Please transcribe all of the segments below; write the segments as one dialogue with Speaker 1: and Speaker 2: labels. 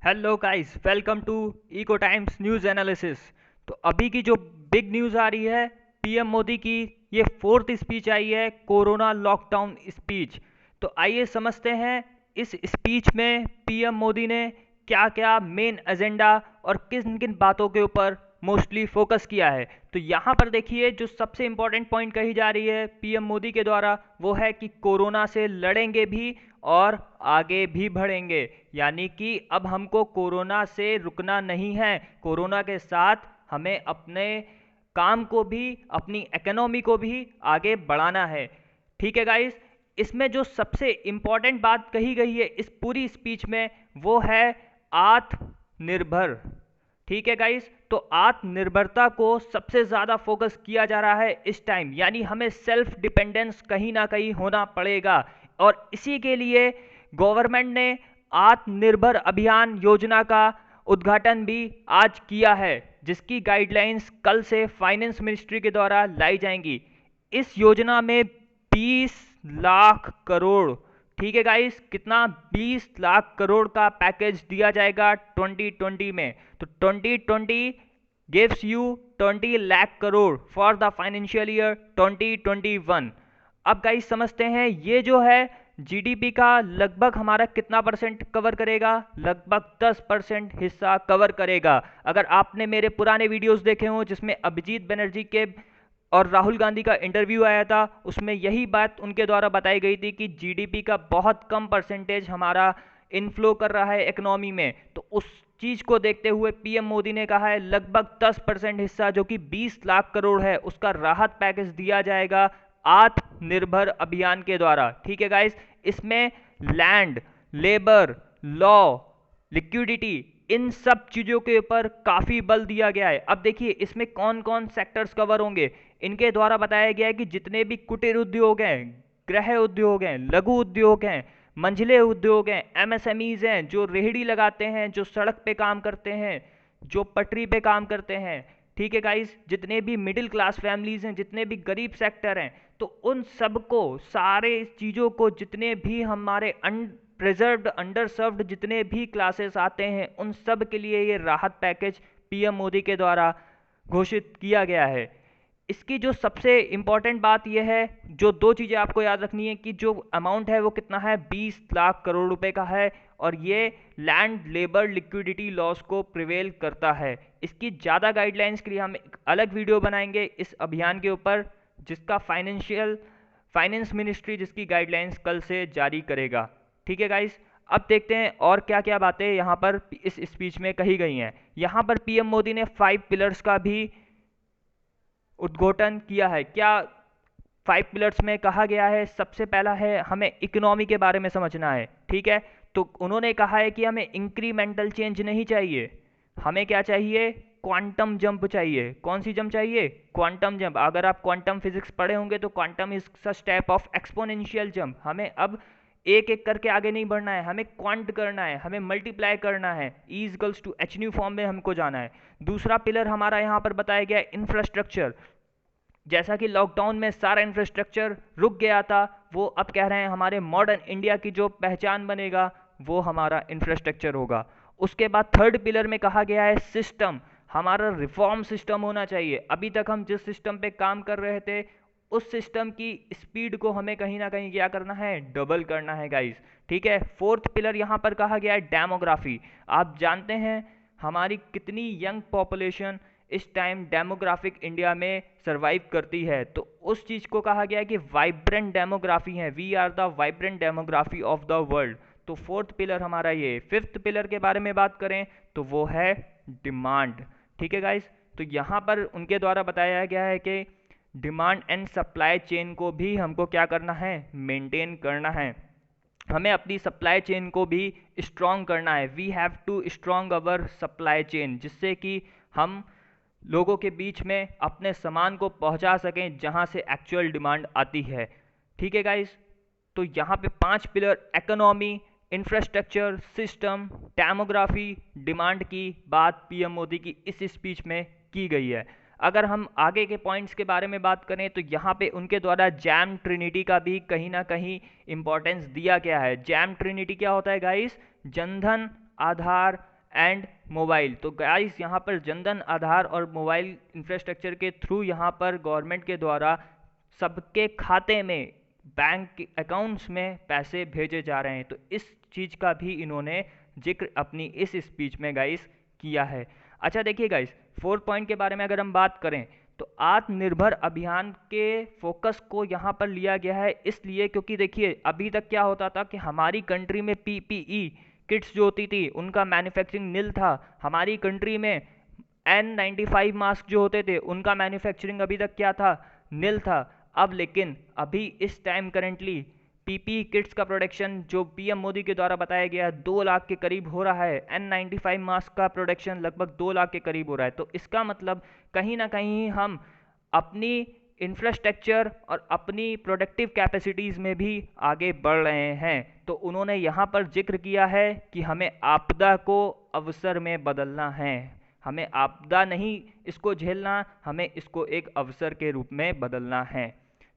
Speaker 1: Hello guys, welcome to Eco Times news analysis. तो अभी की जो बिग न्यूज़ आ रही है पीएम मोदी की, ये फोर्थ स्पीच आई है, कोरोना लॉकडाउन स्पीच। तो आइए समझते हैं इस स्पीच में पीएम मोदी ने क्या क्या मेन एजेंडा और किन किन बातों के ऊपर मोस्टली फोकस किया है। तो यहाँ पर देखिए, जो सबसे इम्पोर्टेंट पॉइंट कही जा रही है पीएम मोदी के द्वारा वो है कि कोरोना से लड़ेंगे भी और आगे भी बढ़ेंगे। यानी कि अब हमको कोरोना से रुकना नहीं है, कोरोना के साथ हमें अपने काम को भी, अपनी इकोनॉमी को भी आगे बढ़ाना है। ठीक है गाइस, इसमें जो सबसे इम्पोर्टेंट बात कही गई है इस पूरी स्पीच में वो है आत्मनिर्भर। ठीक है गाइस, तो आत्मनिर्भरता को सबसे ज़्यादा फोकस किया जा रहा है इस टाइम। यानी हमें सेल्फ डिपेंडेंस कहीं ना कहीं होना पड़ेगा और इसी के लिए गवर्नमेंट ने आत्मनिर्भर अभियान योजना का उद्घाटन भी आज किया है, जिसकी गाइडलाइंस कल से फाइनेंस मिनिस्ट्री के द्वारा लाई जाएंगी। इस योजना में 20 लाख करोड़, ठीक है गाइस, कितना, 20 लाख करोड़ का पैकेज दिया जाएगा 2020 में। तो 2020 gives you 20 lakh crore for the financial year 2021। अब गाइस समझते हैं ये जो है जीडीपी का लगभग हमारा कितना परसेंट कवर करेगा, लगभग 10% हिस्सा कवर करेगा। अगर आपने मेरे पुराने वीडियोस देखे हो जिसमें अभिजीत बनर्जी के और राहुल गांधी का इंटरव्यू आया था, उसमें यही बात उनके द्वारा बताई गई थी कि जीडीपी का बहुत कम परसेंटेज हमारा इनफ्लो कर रहा है इकोनॉमी में। तो उस चीज को देखते हुए पीएम मोदी ने कहा है लगभग 10% हिस्सा जो कि 20 लाख करोड़ है उसका राहत पैकेज दिया जाएगा आत्मनिर्भर अभियान के द्वारा। ठीक है गाइस, इसमें लैंड, लेबर, लॉ, लिक्विडिटी, इन सब चीजों के ऊपर काफी बल दिया गया है। अब देखिए इसमें कौन कौन सेक्टर्स कवर होंगे। इनके द्वारा बताया गया है कि जितने भी कुटीर उद्योग हैं, गृह उद्योग हैं, लघु उद्योग हैं, मंझले उद्योग हैं, एमएसएमईज हैं, जो रेहड़ी लगाते हैं, जो सड़क पे काम करते हैं, जो पटरी पे काम करते हैं, ठीक है गाइस, जितने भी मिडिल क्लास फैमिलीज हैं, जितने भी गरीब सेक्टर हैं, तो उन सबको, सारे चीज़ों को, जितने भी हमारे प्रिजर्व्ड, अंडर सर्व्ड जितने भी क्लासेस आते हैं, उन सब के लिए ये राहत पैकेज पीएम मोदी के द्वारा घोषित किया गया है। इसकी जो सबसे इम्पॉर्टेंट बात यह है, जो दो चीज़ें आपको याद रखनी है कि जो अमाउंट है वो कितना है, 20 लाख करोड़ रुपए का है और ये लैंड, लेबर, लिक्विडिटी लॉस को प्रिवेल करता है। इसकी ज़्यादा गाइडलाइंस के लिए हम एक अलग वीडियो बनाएंगे इस अभियान के ऊपर, जिसका फाइनेंस मिनिस्ट्री जिसकी गाइडलाइंस कल से जारी करेगा। ठीक है गाइस, अब देखते हैं और क्या क्या बातें यहाँ पर इस स्पीच में कही गई हैं। यहाँ पर पीएम मोदी ने 5 पिलर्स का भी उद्घाटन किया है। क्या 5 पिलर्स में कहा गया है? सबसे पहला है हमें इकोनॉमी के बारे में समझना है। ठीक है, तो उन्होंने कहा है कि हमें इंक्रीमेंटल चेंज नहीं चाहिए, हमें क्या चाहिए, क्वांटम जंप चाहिए। कौन सी जंप चाहिए? Quantum jump. अगर आप क्वांटम फिजिक्स पढ़े होंगे तो quantum is such type of exponential jump. हमें अब एक एक करके आगे नहीं बढ़ना है, हमें क्वांट करना है, हमें मल्टीप्लाई करना है, E equals to h nu form में हमको जाना है। दूसरा पिलर हमारा यहाँ पर बताया गया है इंफ्रास्ट्रक्चर। जैसा कि लॉकडाउन में सारा इंफ्रास्ट्रक्चर रुक गया था, वो अब कह रहे हैं हमारे मॉडर्न इंडिया की जो पहचान बनेगा वो हमारा इंफ्रास्ट्रक्चर होगा। उसके बाद थर्ड पिलर में कहा गया है सिस्टम, हमारा रिफॉर्म सिस्टम होना चाहिए। अभी तक हम जिस सिस्टम पे काम कर रहे थे उस सिस्टम की स्पीड को हमें कहीं ना कहीं क्या करना है, डबल करना है गाइस। ठीक है, फोर्थ पिलर यहाँ पर कहा गया है डेमोग्राफी। आप जानते हैं हमारी कितनी यंग पॉपुलेशन इस टाइम डेमोग्राफिक इंडिया में सरवाइव करती है, तो उस चीज़ को कहा गया है कि वाइब्रेंट डेमोग्राफी है, we are the vibrant demography of the world. तो फोर्थ पिलर हमारा ये। फिफ्थ पिलर के बारे में बात करें तो वो है डिमांड। ठीक है गाइस, तो यहाँ पर उनके द्वारा बताया गया है कि डिमांड एंड सप्लाई चेन को भी हमको क्या करना है, मेंटेन करना है। हमें अपनी सप्लाई चेन को भी स्ट्रॉन्ग करना है। We have to strong our supply chain, जिससे कि हम लोगों के बीच में अपने सामान को पहुंचा सकें जहां से एक्चुअल डिमांड आती है। ठीक है गाइस, तो यहाँ पे 5 pillar, economy, infrastructure, system, demography, demand की बात पीएम मोदी की इस स्पीच में की गई है। अगर हम आगे के पॉइंट्स के बारे में बात करें तो यहाँ पे उनके द्वारा जैम ट्रिनिटी का भी कहीं ना कहीं इंपॉर्टेंस दिया गया है। जैम ट्रिनिटी क्या होता है guys? Jan Dhan, Aadhaar, and mobile. तो गाइस यहाँ पर जनधन आधार और मोबाइल इंफ्रास्ट्रक्चर के थ्रू यहाँ पर गवर्नमेंट के द्वारा सबके खाते में, बैंक अकाउंट्स में पैसे भेजे जा रहे हैं। तो इस चीज़ का भी इन्होंने जिक्र अपनी इस स्पीच में गाइस किया है। अच्छा देखिए गाइस, फोर्थ पॉइंट के बारे में अगर हम बात करें तो आत्मनिर्भर अभियान के फोकस को यहाँ पर लिया गया है, इसलिए क्योंकि देखिए अभी तक क्या होता था कि हमारी कंट्री में पीपीई किट्स जो होती थी उनका मैन्युफैक्चरिंग नील था। हमारी कंट्री में N95 मास्क जो होते थे उनका मैन्युफैक्चरिंग अभी तक क्या था, नील था। अब लेकिन अभी इस टाइम करेंटली पीपीई किट्स का प्रोडक्शन जो पीएम मोदी के द्वारा बताया गया 2 लाख के करीब हो रहा है। N95 मास्क का प्रोडक्शन लगभग 2 लाख के करीब हो रहा है। तो इसका मतलब कहीं ना कहीं हम अपनी इंफ्रास्ट्रक्चर और अपनी प्रोडक्टिव कैपेसिटीज़ में भी आगे बढ़ रहे हैं। तो उन्होंने यहाँ पर जिक्र किया है कि हमें आपदा को अवसर में बदलना है, हमें आपदा नहीं इसको झेलना, हमें इसको एक अवसर के रूप में बदलना है।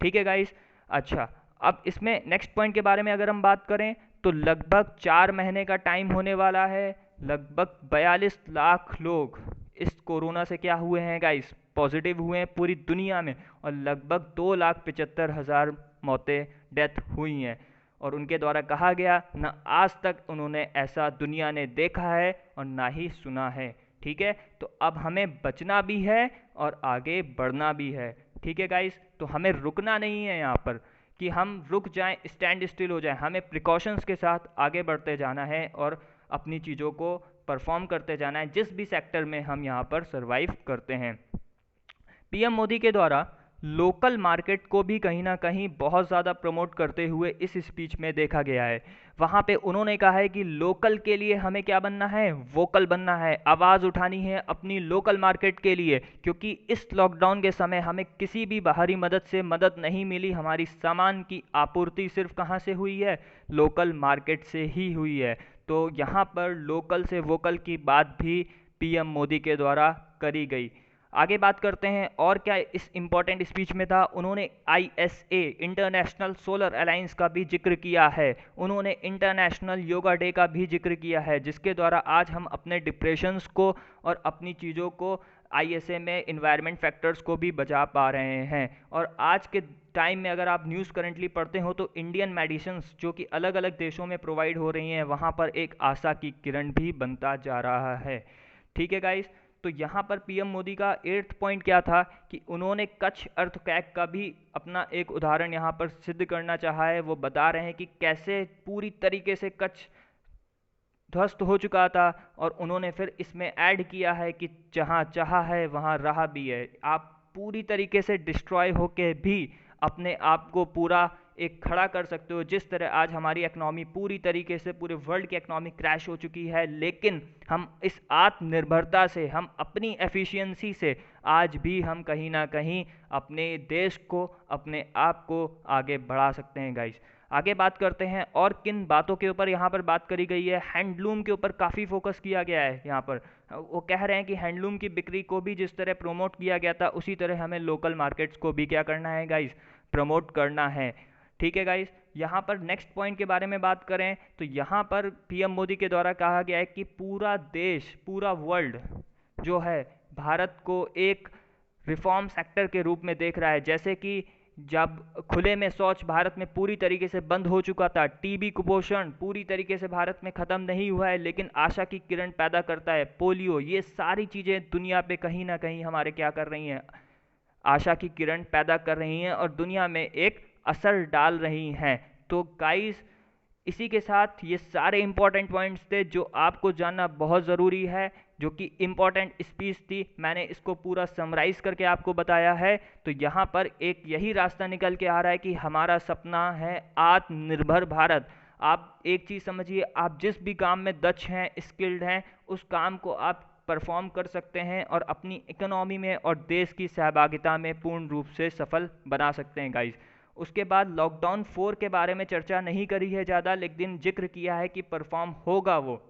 Speaker 1: ठीक है गाइस। अच्छा, अब इसमें नेक्स्ट पॉइंट के बारे में अगर हम बात करें तो लगभग 4 महीने का टाइम होने वाला है। लगभग 42 लाख लोग इस कोरोना से क्या हुए हैं गाइस, पॉजिटिव हुए हैं पूरी दुनिया में, और लगभग 2,75,000 मौतें, डेथ हुई हैं। और उनके द्वारा कहा गया न आज तक उन्होंने ऐसा दुनिया ने देखा है और ना ही सुना है। ठीक है, तो अब हमें बचना भी है और आगे बढ़ना भी है। ठीक है गाइस, तो हमें रुकना नहीं है यहाँ पर कि हम रुक जाएं, स्टैंड स्टिल हो जाएं। हमें प्रिकॉशंस के साथ आगे बढ़ते जाना है और अपनी चीज़ों को परफॉर्म करते जाना है जिस भी सेक्टर में हम यहाँ पर सरवाइव करते हैं। पीएम मोदी के द्वारा लोकल मार्केट को भी कहीं ना कहीं बहुत ज़्यादा प्रमोट करते हुए इस स्पीच में देखा गया है। वहाँ पे उन्होंने कहा है कि लोकल के लिए हमें क्या बनना है, वोकल बनना है, आवाज़ उठानी है अपनी लोकल मार्केट के लिए, क्योंकि इस लॉकडाउन के समय हमें किसी भी बाहरी मदद से मदद नहीं मिली। हमारी सामान की आपूर्ति सिर्फ कहाँ से हुई है, लोकल मार्केट से ही हुई है। तो यहाँ पर लोकल से वोकल की बात भी पीएम मोदी के द्वारा करी गई। आगे बात करते हैं और क्या इस इम्पोर्टेंट स्पीच में था। उन्होंने ISA इंटरनेशनल सोलर अलायंस का भी जिक्र किया है। उन्होंने इंटरनेशनल योगा डे का भी जिक्र किया है, जिसके द्वारा आज हम अपने डिप्रेशंस को और अपनी चीज़ों को ISA में इन्वायरमेंट फैक्टर्स को भी बचा पा रहे हैं। और आज के टाइम में अगर आप न्यूज़ करंटली पढ़ते हो तो इंडियन मेडिसिन्स जो कि अलग अलग देशों में प्रोवाइड हो रही हैं, वहाँ पर एक आशा की किरण भी बनता जा रहा है। ठीक है गाइस, तो यहाँ पर पीएम मोदी का 8th पॉइंट क्या था कि उन्होंने कच्छ अर्थक्वेक का भी अपना एक उदाहरण यहाँ पर सिद्ध करना चाहा है। वो बता रहे हैं कि कैसे पूरी तरीके से कच्छ ध्वस्त हो चुका था, और उन्होंने फिर इसमें ऐड किया है कि जहाँ चाहा है वहाँ रहा भी है। आप पूरी तरीके से डिस्ट्रॉय होके भी अपने आप को पूरा एक खड़ा कर सकते हो। जिस तरह आज हमारी इकनॉमी पूरी तरीके से, पूरे वर्ल्ड की इकनॉमी क्रैश हो चुकी है, लेकिन हम इस आत्मनिर्भरता से, हम अपनी एफिशिएंसी से आज भी हम कहीं ना कहीं अपने देश को, अपने आप को आगे बढ़ा सकते हैं गाइस। आगे बात करते हैं और किन बातों के ऊपर यहाँ पर बात करी गई है। हैंडलूम के ऊपर काफ़ी फोकस किया गया है। यहाँ पर वो कह रहे हैं कि हैंडलूम की बिक्री को भी जिस तरह प्रमोट किया गया था उसी तरह हमें लोकल मार्केट्स को भी क्या करना है गाइस, प्रमोट करना है। ठीक है गाइस, यहाँ पर नेक्स्ट पॉइंट के बारे में बात करें तो यहाँ पर पीएम मोदी के द्वारा कहा गया है कि पूरा देश, पूरा वर्ल्ड जो है भारत को एक रिफॉर्म सेक्टर के रूप में देख रहा है। जैसे कि जब खुले में शौच भारत में पूरी तरीके से बंद हो चुका था, टीबी कुपोषण पूरी तरीके से भारत में ख़त्म नहीं हुआ है लेकिन आशा की किरण पैदा करता है, पोलियो, ये सारी चीज़ें दुनिया पे कहीं ना कहीं हमारे क्या कर रही हैं, आशा की किरण पैदा कर रही हैं और दुनिया में एक असर डाल रही हैं। तो गाइस, इसी के साथ ये सारे इंपॉर्टेंट पॉइंट्स थे जो आपको जानना बहुत ज़रूरी है, जो कि इम्पॉर्टेंट स्पीच थी। मैंने इसको पूरा समराइज़ करके आपको बताया है। तो यहाँ पर एक यही रास्ता निकल के आ रहा है कि हमारा सपना है आत्मनिर्भर भारत। आप एक चीज़ समझिए, आप जिस भी काम में दक्ष हैं, स्किल्ड हैं, उस काम को आप परफॉर्म कर सकते हैं और अपनी इकोनॉमी में और देश की सहभागिता में पूर्ण रूप से सफल बना सकते हैं गाइस। उसके बाद लॉकडाउन 4 के बारे में चर्चा नहीं करी है ज़्यादा, लेकिन जिक्र किया है कि परफॉर्म होगा वो।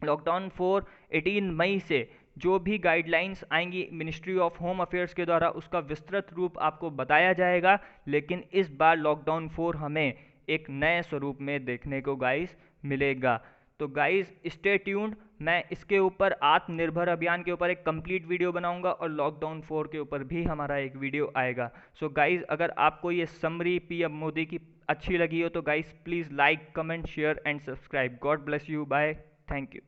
Speaker 1: लॉकडाउन 4 18 मई से जो भी गाइडलाइंस आएंगी मिनिस्ट्री ऑफ होम अफेयर्स के द्वारा उसका विस्तृत रूप आपको बताया जाएगा। लेकिन इस बार लॉकडाउन 4 हमें एक नए स्वरूप में देखने को गाइस मिलेगा। तो गाइज स्टे ट्यून्ड, मैं इसके ऊपर आत्मनिर्भर अभियान के ऊपर एक कंप्लीट वीडियो बनाऊंगा और लॉकडाउन 4 के ऊपर भी हमारा एक वीडियो आएगा। सो गाइज अगर आपको ये समरी पीएम मोदी की अच्छी लगी हो तो guys please like, comment, share and subscribe. God bless you, bye, thank you.